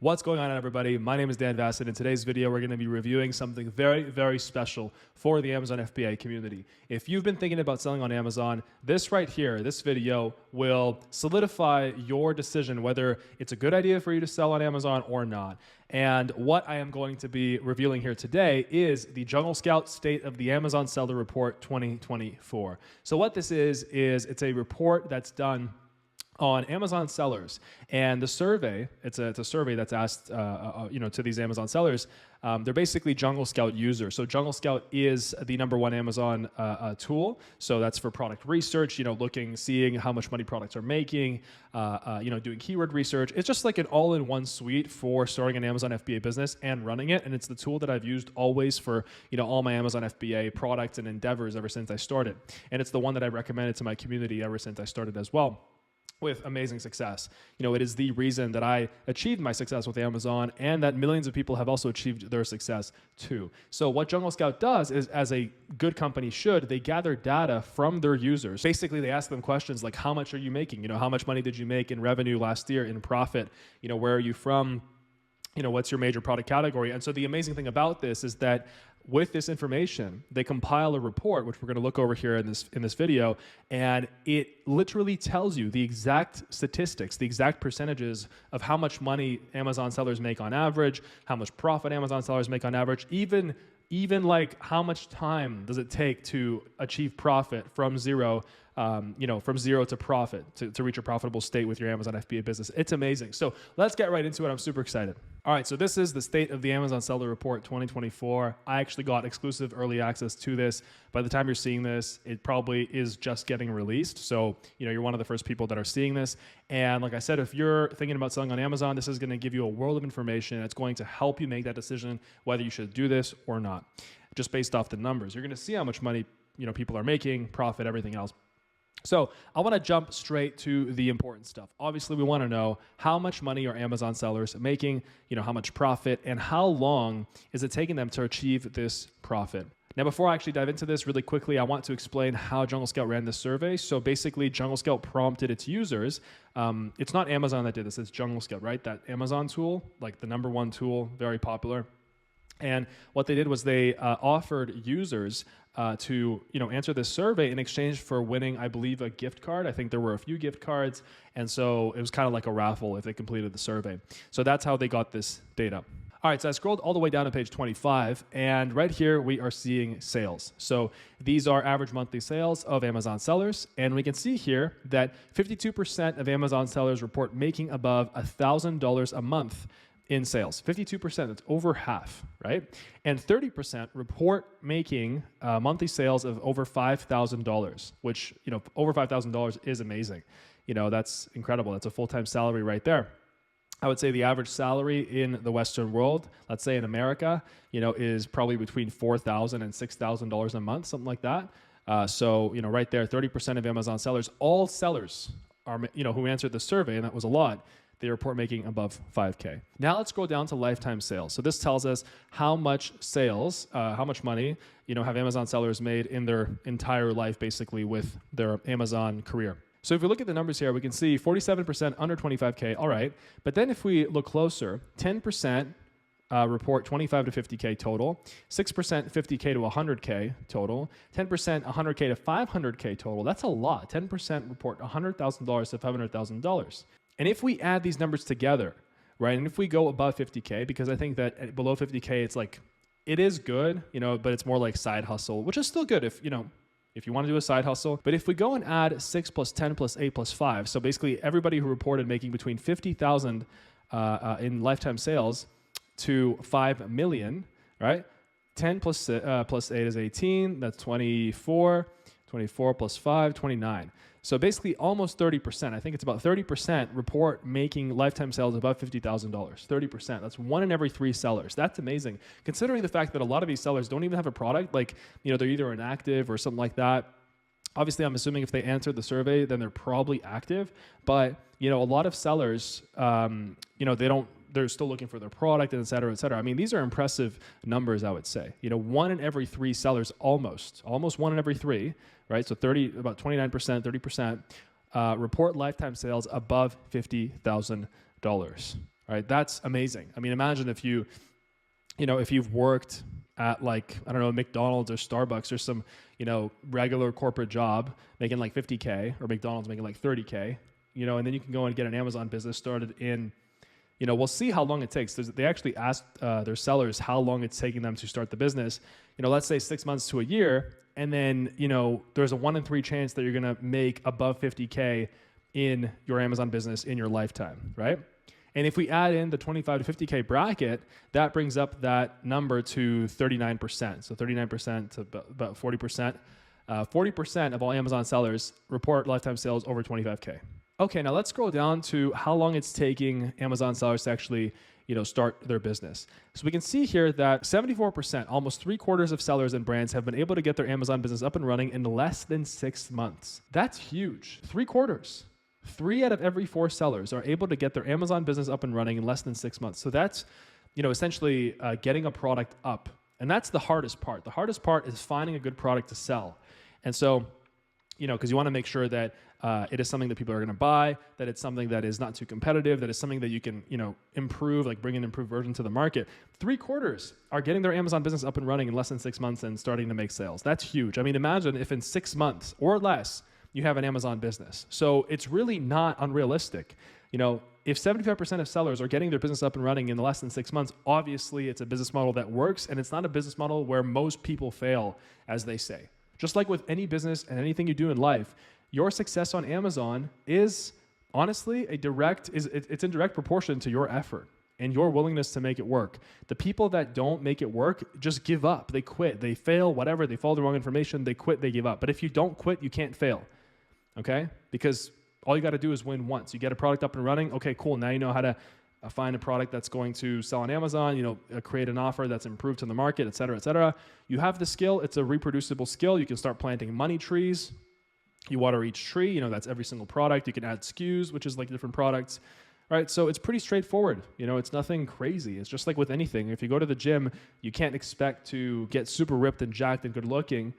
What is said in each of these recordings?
What's going on, everybody? My name is Dan Vassett. In today's video, we're going to be reviewing something very, very special for the Amazon FBA community. If you've been thinking about selling on Amazon, this right here, this video will solidify your decision whether it's a good idea for you to sell on Amazon or not. And what I am going to be revealing here today is the Jungle Scout State of the Amazon Seller Report 2024. So what this is it's a report that's done on Amazon sellers, and the survey, it's a survey that's asked to these Amazon sellers. They're basically Jungle Scout users. So Jungle Scout is the #1 Amazon tool. So that's for product research, seeing how much money products are making, doing keyword research. It's just like an all-in-one suite for starting an Amazon FBA business and running it. And it's the tool that I've used always for all my Amazon FBA products and endeavors ever since I started. And it's the one that I've recommended to my community ever since I started as well, with amazing success. It is the reason that I achieved my success with Amazon, and that millions of people have also achieved their success too. So what Jungle Scout does is, as a good company should, they gather data from their users. Basically, they ask them questions like, how much are you making? How much money did you make in revenue last year, in profit? Where are you from? What's your major product category? And so the amazing thing about this is that with this information, they compile a report, which we're going to look over here in this video, and it literally tells you the exact statistics, the exact percentages of how much money Amazon sellers make on average, how much profit Amazon sellers make on average, even like how much time does it take to achieve profit from zero to profit, to reach a profitable state with your Amazon FBA business. It's amazing. So let's get right into it. I'm super excited. All right, so this is the State of the Amazon Seller Report 2024. I actually got exclusive early access to this. By the time you're seeing this, it probably is just getting released. So, you're one of the first people that are seeing this. And like I said, if you're thinking about selling on Amazon, this is going to give you a world of information. It's going to help you make that decision whether you should do this or not, just based off the numbers. You're going to see how much money, people are making, profit, everything else. So I want to jump straight to the important stuff. Obviously, we want to know how much money are Amazon sellers making, how much profit, and how long is it taking them to achieve this profit. Now, before I actually dive into this really quickly, I want to explain how Jungle Scout ran this survey. So basically, Jungle Scout prompted its users. It's not Amazon that did this, it's Jungle Scout, right? That Amazon tool, like the #1 tool, very popular. And what they did was they offered users to answer this survey in exchange for winning, I believe, a gift card. I think there were a few gift cards, and so it was kind of like a raffle if they completed the survey. So that's how they got this data. All right, so I scrolled all the way down to page 25, and right here we are seeing sales. So these are average monthly sales of Amazon sellers, and we can see here that 52% of Amazon sellers report making above $1,000 a month in sales. 52%, that's over half, right? And 30% report making monthly sales of over $5,000, which, over $5,000 is amazing. That's incredible. That's a full-time salary right there. I would say the average salary in the Western world, let's say in America, is probably between $4,000 and $6,000 a month, something like that. So, right there, 30% of Amazon sellers, all sellers are, who answered the survey, and that was a lot, they report making above 5K. Now let's go down to lifetime sales. So this tells us how much sales, how much money, have Amazon sellers made in their entire life, basically, with their Amazon career. So if we look at the numbers here, we can see 47% under 25K, all right. But then if we look closer, 10% report 25 to 50K total, 6% 50K to 100K total, 10% 100K to 500K total. That's a lot. 10% report $100,000 to $500,000. And if we add these numbers together, right, and if we go above 50K, because I think that below 50K, it's like, it is good, but it's more like side hustle, which is still good if you want to do a side hustle. But if we go and add 6 plus 10 plus 8 plus 5, so basically everybody who reported making between 50,000 in lifetime sales to 5 million, right? 10 plus 8 is 18, that's 24. 24 plus 5, 29. So basically almost 30%. I think it's about 30% report making lifetime sales above $50,000. 30%. That's 1 in every 3 sellers. That's amazing. Considering the fact that a lot of these sellers don't even have a product, like, they're either inactive or something like that. Obviously, I'm assuming if they answered the survey, then they're probably active. But, a lot of sellers, they're still looking for their product, and et cetera, et cetera. I mean, these are impressive numbers, I would say. 1 in every 3 sellers, almost 1 in every 3, right? So about 29%, 30%, report lifetime sales above $50,000, right? That's amazing. I mean, imagine if if you've worked at like, I don't know, McDonald's or Starbucks or some, regular corporate job making like 50K, or McDonald's making like 30K, and then you can go and get an Amazon business started in, we'll see how long it takes. They actually asked their sellers how long it's taking them to start the business. Let's say 6 months to a year. And then, there's a 1 in 3 chance that you're going to make above 50K in your Amazon business in your lifetime, right? And if we add in the 25 to 50K bracket, that brings up that number to 39%. So 39% to about 40%. 40% of all Amazon sellers report lifetime sales over 25K. Okay, now let's scroll down to how long it's taking Amazon sellers to actually, start their business. So we can see here that 74%, almost 3/4 of sellers and brands have been able to get their Amazon business up and running in less than 6 months. That's huge. 3/4. 3 out of every 4 sellers are able to get their Amazon business up and running in less than 6 months. So that's, essentially getting a product up. And that's the hardest part. The hardest part is finding a good product to sell. And so, because you want to make sure that it is something that people are going to buy, that it's something that is not too competitive, that it's something that you can, improve, like bring an improved version to the market. 3/4 are getting their Amazon business up and running in less than 6 months and starting to make sales. That's huge. I mean, imagine if in 6 months or less, you have an Amazon business. So it's really not unrealistic. If 75% of sellers are getting their business up and running in less than 6 months, obviously it's a business model that works, and it's not a business model where most people fail, as they say. Just like with any business and anything you do in life, your success on Amazon is honestly it's in direct proportion to your effort and your willingness to make it work. The people that don't make it work just give up. They quit. They fail, whatever. They follow the wrong information. They quit. They give up. But if you don't quit, you can't fail. Okay? Because all you got to do is win once. You get a product up and running. Okay, cool. Now you know how to find a product that's going to sell on Amazon, create an offer that's improved to the market, et cetera, et cetera. You have the skill. It's a reproducible skill. You can start planting money trees. You water each tree. That's every single product. You can add SKUs, which is like different products. Right? So it's pretty straightforward. It's nothing crazy. It's just like with anything. If you go to the gym, you can't expect to get super ripped and jacked and good looking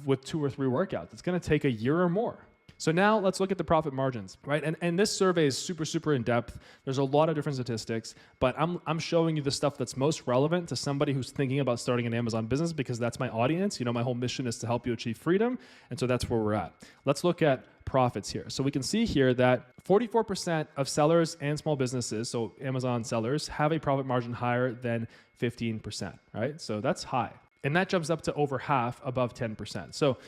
with 2 or 3 workouts. It's going to take a year or more. So now let's look at the profit margins, right? And this survey is super, super in depth. There's a lot of different statistics, but I'm showing you the stuff that's most relevant to somebody who's thinking about starting an Amazon business, because that's my audience. My whole mission is to help you achieve freedom. And so that's where we're at. Let's look at profits here. So we can see here that 44% of sellers and small businesses, so Amazon sellers, have a profit margin higher than 15%, right? So that's high. And that jumps up to over half above 10%. So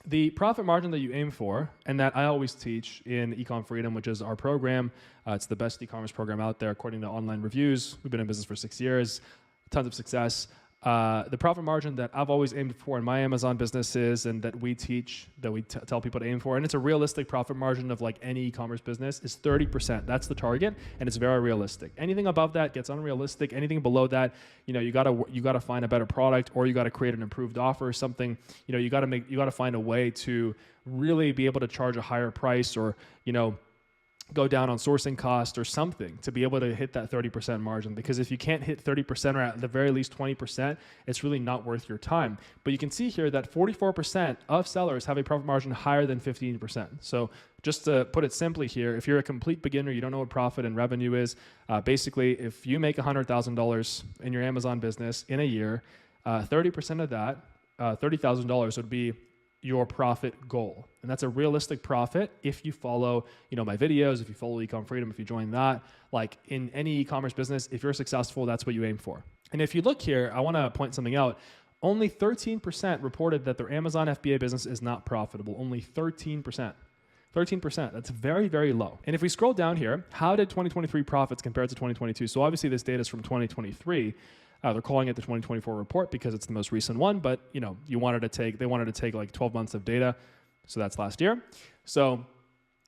the profit margin that you aim for, and that I always teach in Ecom Freedom, which is our program, it's the best e-commerce program out there according to online reviews. We've been in business for 6 years, tons of success. The profit margin that I've always aimed for in my Amazon businesses, and that we teach, that we tell people to aim for, and it's a realistic profit margin of like any e-commerce business, is 30%. That's the target, and it's very realistic. Anything above that gets unrealistic. Anything below that, you gotta find a better product, or you gotta create an improved offer or something. You gotta find a way to really be able to charge a higher price, or go down on sourcing cost or something to be able to hit that 30% margin. Because if you can't hit 30%, or at the very least 20%, it's really not worth your time. But you can see here that 44% of sellers have a profit margin higher than 15%. So just to put it simply here, if you're a complete beginner, you don't know what profit and revenue is, basically if you make $100,000 in your Amazon business in a year, 30% of that, $30,000 would be your profit goal. And that's a realistic profit if you follow, my videos, if you follow Ecom Freedom, if you join that. Like in any e-commerce business, if you're successful, that's what you aim for. And if you look here, I want to point something out. Only 13% reported that their Amazon FBA business is not profitable. Only 13%. 13%. That's very, very low. And if we scroll down here, how did 2023 profits compare to 2022? So obviously this data is from 2023. They're calling it the 2024 report because it's the most recent one, but they wanted to take like 12 months of data. So that's last year. So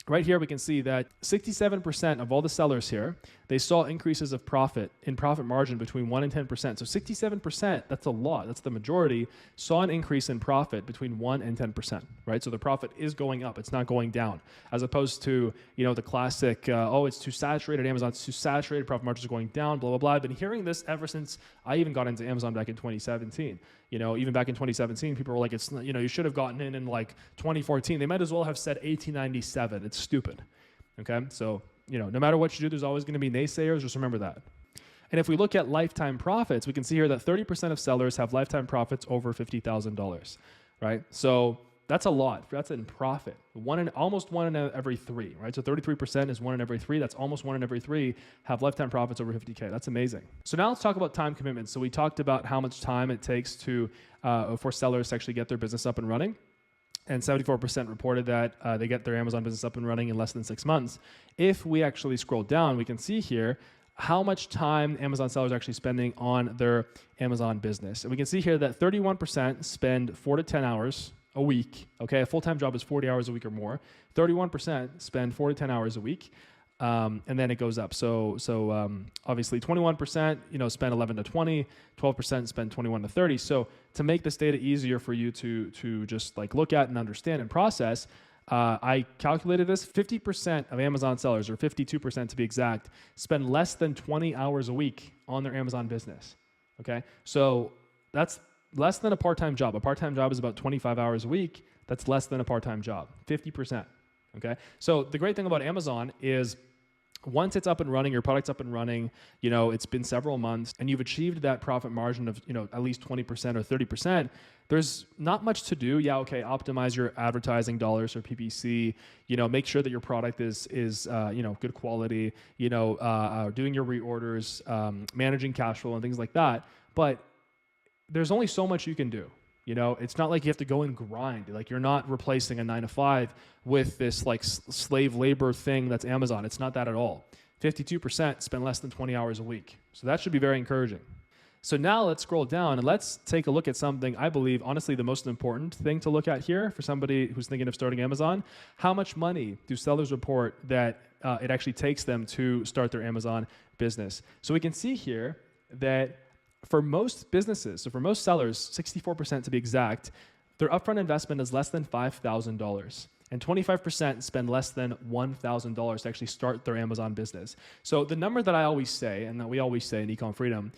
right here, we can see that 67% of all the sellers here, they saw increases of profit in profit margin between 1 and 10%. So 67%, that's a lot. That's the majority, saw an increase in profit between 1 and 10%, right? So the profit is going up. It's not going down. As opposed to, the classic, it's too saturated. Amazon's too saturated. Profit margins are going down, blah, blah, blah. I've been hearing this ever since I even got into Amazon back in 2017. Even back in 2017, people were like, it's, you should have gotten in like 2014. They might as well have said 1897. It's stupid. Okay. So no matter what you do, there's always going to be naysayers. Just remember that. And if we look at lifetime profits, we can see here that 30% of sellers have lifetime profits over $50,000, right? So that's a lot. That's in profit. Almost one in every three, right? So 33% is one in every three. That's almost one in every three have lifetime profits over 50K. That's amazing. So now let's talk about time commitment. So we talked about how much time it takes for sellers to actually get their business up and running. And 74% reported that they get their Amazon business up and running in less than 6 months. If we actually scroll down, we can see here how much time Amazon sellers are actually spending on their Amazon business. And we can see here that 31% spend 4 to 10 hours a week. Okay, a full-time job is 40 hours a week or more. 31% spend 4 to 10 hours a week. And then it goes up. So obviously 21%, spend 11 to 20, 12% spend 21 to 30. So to make this data easier for you to just like look at and understand and process, I calculated this. 50% of Amazon sellers, or 52% to be exact, spend less than 20 hours a week on their Amazon business. Okay, so that's less than a part-time job. A part-time job is about 25 hours a week. That's less than a part-time job, 50%. Okay, so the great thing about Amazon is once it's up and running, your product's up and running, it's been several months and you've achieved that profit margin of, at least 20% or 30%, there's not much to do. Yeah, okay, optimize your advertising dollars or PPC, make sure that your product is good quality, doing your reorders, managing cash flow and things like that. But there's only so much you can do. It's not like you have to go and grind. Like you're not replacing a 9-to-5 with this like slave labor thing that's Amazon. It's not that at all. 52% spend less than 20 hours a week. So that should be very encouraging. So now let's scroll down and let's take a look at something I believe, honestly, the most important thing to look at here for somebody who's thinking of starting Amazon. How much money do sellers report that it actually takes them to start their Amazon business? So we can see here that for most businesses, so for most sellers, 64% to be exact, their upfront investment is less than $5,000. And 25% spend less than $1,000 to actually start their Amazon business. So the number that I always say, and that we always say in Ecom Freedom,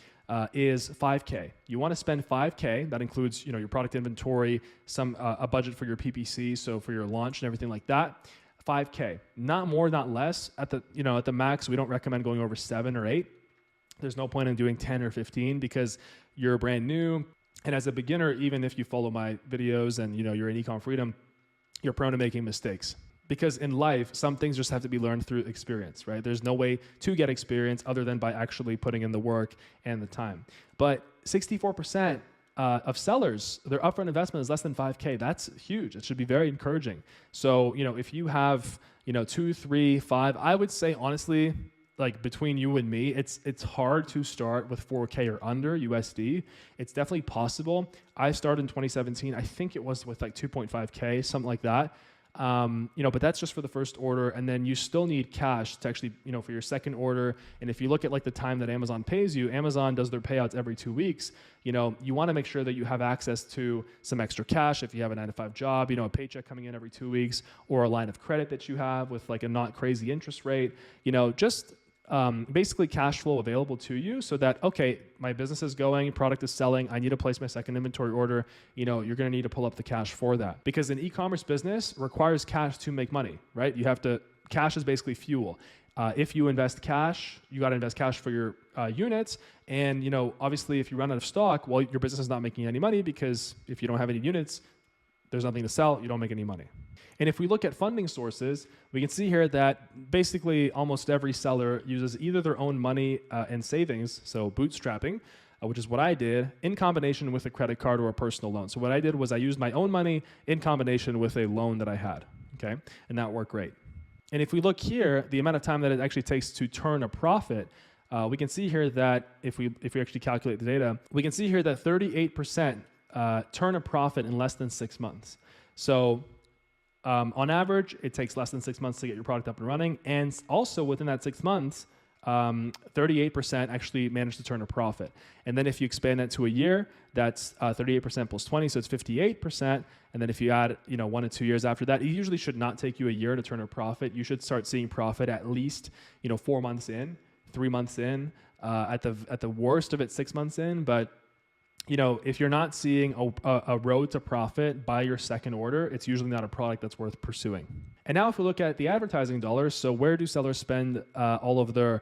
is 5K. You want to spend 5K. That includes, your product inventory, a budget for your PPC, so for your launch and everything like that. 5K, not more, not less. At the max, we don't recommend going over 7 or 8. There's no point in doing 10 or 15 because you're brand new. And as a beginner, even if you follow my videos and you're in Ecom Freedom, you're prone to making mistakes. Because in life, some things just have to be learned through experience, right? There's no way to get experience other than by actually putting in the work and the time. But 64% of sellers, their upfront investment is less than 5K. That's huge. It should be very encouraging. So, if you have, 2, 3, 5, I would say honestly, like between you and me, it's hard to start with 4K or under USD. It's definitely possible. I started in 2017. I think it was with like 2.5K, something like that. But that's just for the first order, and then you still need cash to actually, for your second order. And if you look at like the time that Amazon pays you, Amazon does their payouts every 2 weeks. You want to make sure that you have access to some extra cash if you have a 9-to-5 job, a paycheck coming in every 2 weeks, or a line of credit that you have with like a not crazy interest rate. Just basically cash flow available to you so that, okay, my business is going, product is selling, I need to place my second inventory order, you're going to need to pull up the cash for that. Because an e-commerce business requires cash to make money, right? Cash is basically fuel. If you invest cash, you got to invest cash for your units. And, obviously if you run out of stock, well, your business is not making any money because if you don't have any units, there's nothing to sell, you don't make any money. And if we look at funding sources, we can see here that basically almost every seller uses either their own money and savings, so bootstrapping, which is what I did, in combination with a credit card or a personal loan. So what I did was I used my own money in combination with a loan that I had, okay? And that worked great. And if we look here, the amount of time that it actually takes to turn a profit, we can see here that if we actually calculate the data, we can see here that 38% turn a profit in less than 6 months. So on average, it takes less than 6 months to get your product up and running. And also within that 6 months, 38% actually manage to turn a profit. And then if you expand that to a year, that's 38% plus 20, so it's 58%. And then if you add 1 to 2 years after that, it usually should not take you a year to turn a profit. You should start seeing profit at least 4 months in, 3 months in, at the worst of it 6 months in. But if you're not seeing a road to profit by your second order, it's usually not a product that's worth pursuing. And now if we look at the advertising dollars, so where do sellers spend all of their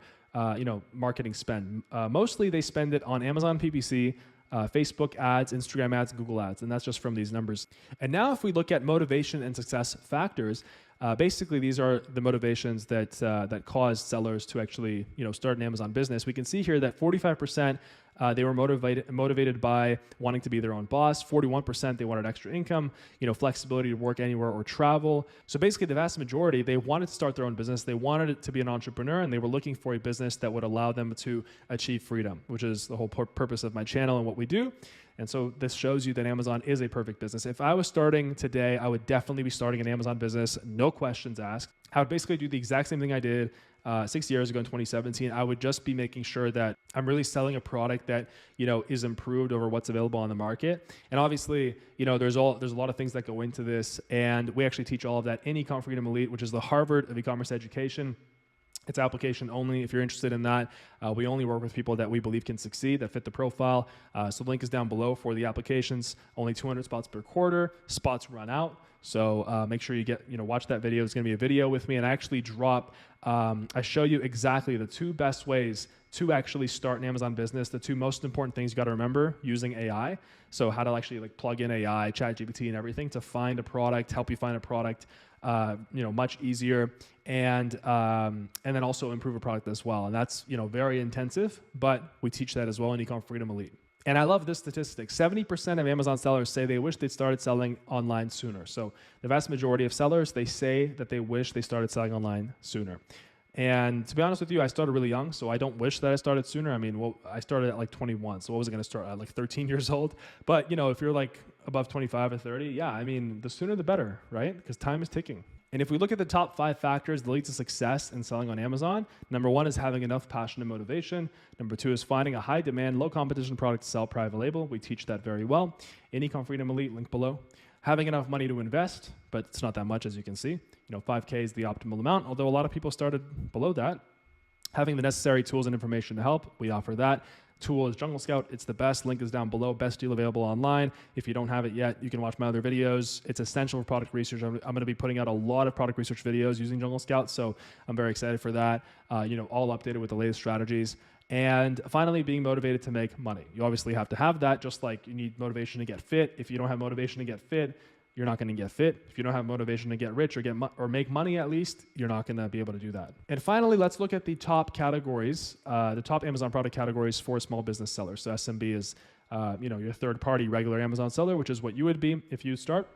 marketing spend? Mostly they spend it on Amazon PPC, Facebook ads, Instagram ads, Google ads, and that's just from these numbers. And now if we look at motivation and success factors, basically these are the motivations that cause sellers to actually start an Amazon business. We can see here that 45% they were motivated by wanting to be their own boss. 41% they wanted extra income, flexibility to work anywhere or travel. So basically the vast majority, they wanted to start their own business. They wanted it to be an entrepreneur, and they were looking for a business that would allow them to achieve freedom, which is the whole purpose of my channel and what we do. And so this shows you that Amazon is a perfect business. If I was starting today, I would definitely be starting an Amazon business, no questions asked. I would basically do the exact same thing I did 6 years ago in 2017. I would just be making sure that I'm really selling a product that is improved over what's available on the market. And obviously, there's a lot of things that go into this, and we actually teach all of that in Ecom Freedom Elite, which is the Harvard of e-commerce education. It's application only. If you're interested in that, we only work with people that we believe can succeed, that fit the profile. So the link is down below for the applications. Only 200 spots per quarter. Spots run out. So make sure you watch that video. There's going to be a video with me, and I actually I show you exactly the 2 best ways to actually start an Amazon business. The 2 most important things you got to remember using AI. So how to actually plug in AI, ChatGPT, and everything to find a product, help you find a product, much easier, and then also improve a product as well. And that's very intensive, but we teach that as well in Ecom Freedom Elite. And I love this statistic. 70% of Amazon sellers say they wish they'd started selling online sooner. So the vast majority of sellers, they say that they wish they started selling online sooner. And to be honest with you, I started really young, so I don't wish that I started sooner. I mean, I started at 21, so what was I going to start at 13 years old? But if you're above 25 or 30, yeah, I mean, the sooner the better, right? Because time is ticking. And if we look at the top 5 factors that lead to success in selling on Amazon, number 1 is having enough passion and motivation. Number 2 is finding a high demand, low competition product to sell private label. We teach that very well in Ecom Freedom Elite, link below. Having enough money to invest, but it's not that much, as you can see. 5K is the optimal amount, although a lot of people started below that. Having the necessary tools and information to help, we offer that. Tool is Jungle Scout. It's the best. Link is down below. Best deal available online. If you don't have it yet, you can watch my other videos. It's essential for product research. I'm going to be putting out a lot of product research videos using Jungle Scout, so I'm very excited for that. All updated with the latest strategies. And finally, being motivated to make money. You obviously have to have that, just like you need motivation to get fit. If you don't have motivation to get fit, you're not going to get fit. If you don't have motivation to get rich or make money at least, you're not going to be able to do that. And finally, let's look at the top categories, the top Amazon product categories for small business sellers. So SMB is, your third-party regular Amazon seller, which is what you would be if you start.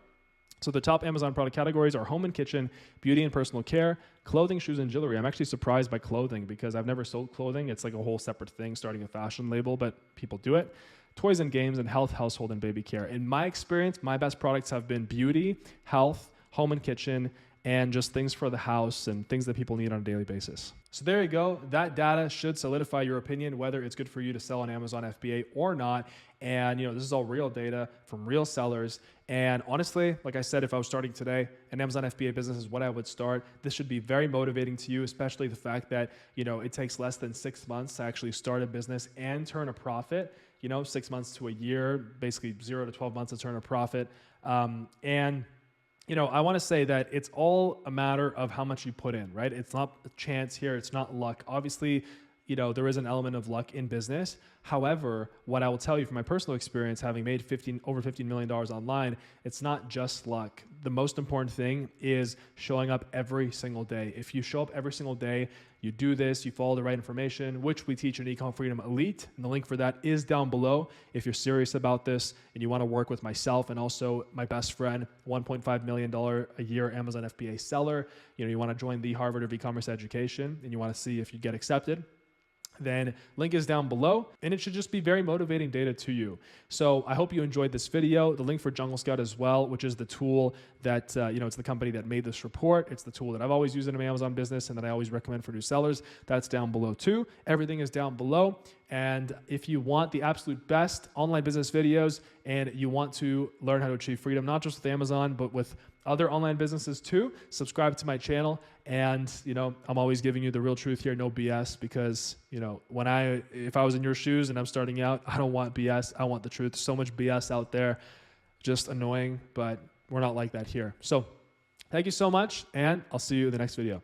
So the top Amazon product categories are home and kitchen, beauty and personal care, clothing, shoes, and jewelry. I'm actually surprised by clothing because I've never sold clothing. It's like a whole separate thing, starting a fashion label, but people do it. Toys and games, and health, household, and baby care. In my experience, my best products have been beauty, health, home and kitchen, and just things for the house and things that people need on a daily basis. So there you go. That data should solidify your opinion whether it's good for you to sell on Amazon FBA or not. And this is all real data from real sellers. And honestly, like I said, if I was starting today, an Amazon FBA business is what I would start. This should be very motivating to you, especially the fact that it takes less than 6 months to actually start a business and turn a profit. 6 months to a year, basically 0 to 12 months to turn a profit. I want to say that it's all a matter of how much you put in, right? It's not a chance here. It's not luck. Obviously, there is an element of luck in business. However, what I will tell you from my personal experience, having made over $15 million online, it's not just luck. The most important thing is showing up every single day. If you show up every single day, you do this, you follow the right information, which we teach in Ecom Freedom Elite, and the link for that is down below. If you're serious about this and you want to work with myself and also my best friend, $1.5 million a year Amazon FBA seller, you want to join the Harvard of e-commerce education and you want to see if you get accepted, then link is down below, and it should just be very motivating data to you. So I hope you enjoyed this video. The link for Jungle Scout as well, which is the tool that, it's the company that made this report. It's the tool that I've always used in my Amazon business and that I always recommend for new sellers. That's down below too. Everything is down below. And if you want the absolute best online business videos and you want to learn how to achieve freedom, not just with Amazon, but with other online businesses too. Subscribe to my channel, and I'm always giving you the real truth here, no BS, because if I was in your shoes and I'm starting out, I don't want BS. I want the truth. So much BS out there, just annoying, but we're not like that here. So thank you so much, and I'll see you in the next video.